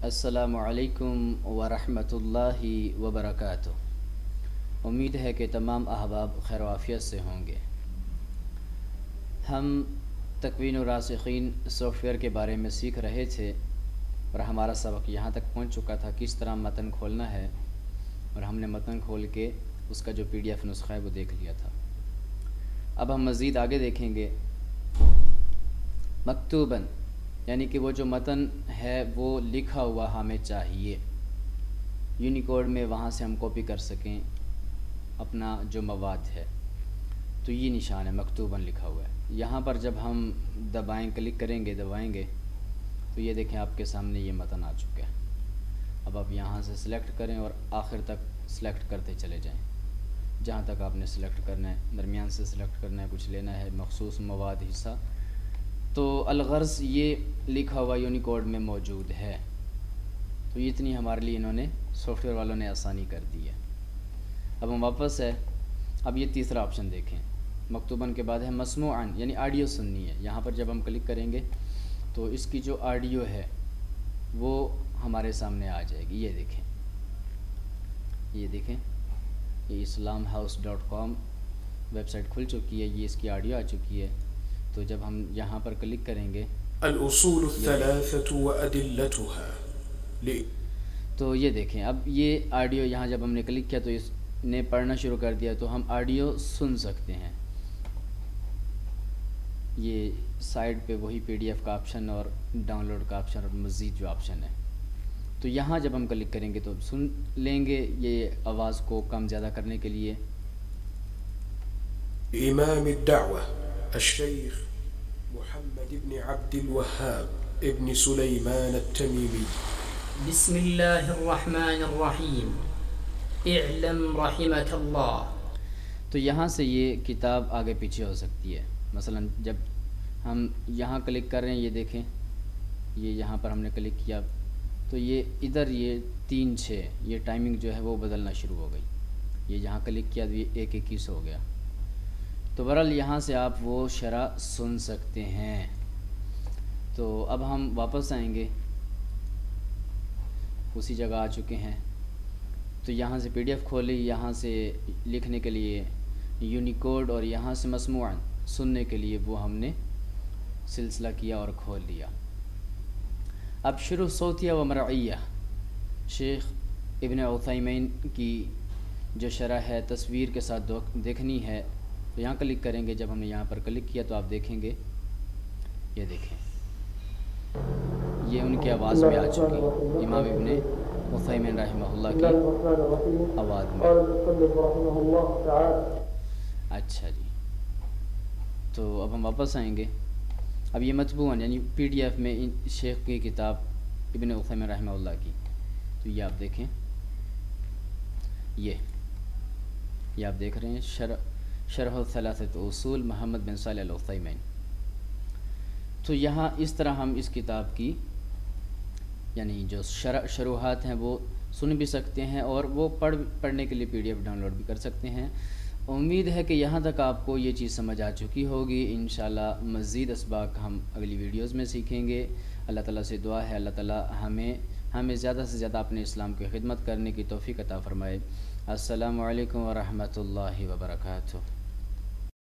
السلام علیکم ورحمۃ اللہ وبرکاتہ۔ امید ہے کہ تمام احباب خیر و عافیت سے ہوں گے۔ ہم تکوین الراسخین سافٹ ویئر کے بارے میں سیکھ رہے تھے اور ہمارا سبق یہاں تک پہنچ چکا تھا کس طرح متن کھولنا ہے، اور ہم نے متن کھول کے اس کا جو PDF نسخہ ہے وہ دیکھ لیا تھا۔ اب ہم مزید آگے دیکھیں گے مکتوباً، یعنی کہ وہ جو متن ہے وہ لکھا ہوا ہمیں چاہیے، یونیکوڈ میں وہاں سے ہم کاپی کر سکیں اپنا جو مواد ہے۔ تو یہ نشان ہے مکتوباً لکھا ہوا ہے۔ یہاں پر جب ہم کلک کریں گے، دبائیں گے تو یہ دیکھیں آپ کے سامنے یہ متن آ چکا ہے۔ اب آپ یہاں سے سلیکٹ کریں اور آخر تک سلیکٹ کرتے چلے جائیں، جہاں تک آپ نے سلیکٹ کرنا ہے، درمیان سے سلیکٹ کرنا ہے، کچھ لینا ہے مخصوص مواد حصہ۔ تو الغرض یہ لکھا ہوا یونیکوڈ میں موجود ہے، تو اتنی ہمارے لیے انہوں نے سافٹ ویئر والوں نے آسانی کر دی ہے۔ اب ہم واپس ہے، اب یہ تیسرا آپشن دیکھیں، مکتوباً کے بعد ہے مسموعاً، یعنی آڈیو سننی ہے۔ یہاں پر جب ہم کلک کریں گے تو اس کی جو آڈیو ہے وہ ہمارے سامنے آ جائے گی۔ یہ دیکھیں یہ islamhouse.com ویب سائٹ کھل چکی ہے، یہ اس کی آڈیو آ چکی ہے۔ تو جب ہم یہاں پر کلک کریں گے الأصول الثلاثة وأدلتها، تو یہ دیکھیں اب یہ آڈیو یہاں جب ہم نے کلک کیا تو اس نے پڑھنا شروع کر دیا، تو ہم آڈیو سن سکتے ہیں۔ یہ سائڈ پہ وہی PDF کا آپشن اور ڈاؤن لوڈ کا آپشن اور مزید جو آپشن ہے، تو یہاں جب ہم کلک کریں گے تو سن لیں گے یہ آواز کو کم زیادہ کرنے کے لیے۔ امام الدعوة الشيخ محمد بن عبد الوهاب ابن سليمان التميمي، بسم اللہ الرحمن الرحیم، اعلم رحمک اللہ۔ تو یہاں سے یہ کتاب آگے پیچھے ہو سکتی ہے۔ مثلا جب ہم یہاں کلک کر رہے ہیں، یہ دیکھیں یہ یہاں پر ہم نے کلک کیا تو یہ ادھر یہ 3-6 یہ ٹائمنگ جو ہے وہ بدلنا شروع ہو گئی۔ یہ یہاں کلک کیا تو یہ 1:21 ہو گیا۔ تو بہرحال یہاں سے آپ وہ شرح سن سکتے ہیں۔ تو اب ہم واپس آئیں گے، اسی جگہ آ چکے ہیں۔ تو یہاں سے PDF کھولی، یہاں سے لکھنے کے لیے یونیکوڈ اور یہاں سے مسموعاً سننے کے لیے وہ ہم نے سلسلہ کیا اور کھول لیا۔ اب شروع صوتیہ و مرعیہ، شیخ ابن عثیمین کی جو شرح ہے تصویر کے ساتھ دیکھنی ہے، تو یہاں کلک کریں گے۔ جب ہم نے یہاں پر کلک کیا تو آپ دیکھیں گے، یہ دیکھیں یہ ان کی آواز میں آ چکی، امام ابن عثیمین رحمہ اللہ کی آواز میں۔ اچھا جی، تو اب ہم واپس آئیں گے۔ اب یہ مطبوعاً یعنی PDF میں شیخ کی کتاب ابن عثیمین رحمہ اللہ کی، تو یہ آپ دیکھیں، یہ آپ دیکھ رہے ہیں شرح الثلاثۃ اصول محمد بن صالح العثیمین۔ تو یہاں اس طرح ہم اس کتاب کی یعنی جو شروحات ہیں وہ سن بھی سکتے ہیں اور وہ پڑھنے کے لیے PDF ڈاؤن لوڈ بھی کر سکتے ہیں۔ امید ہے کہ یہاں تک آپ کو یہ چیز سمجھ آ چکی ہوگی۔ انشاءاللہ مزید اسباق ہم اگلی ویڈیوز میں سیکھیں گے۔ اللہ تعالیٰ سے دعا ہے اللہ تعالیٰ ہمیں زیادہ سے زیادہ اپنے اسلام کی خدمت کرنے کی توفیق عطا فرمائے۔ السلام علیکم ورحمۃ اللہ وبرکاتہ۔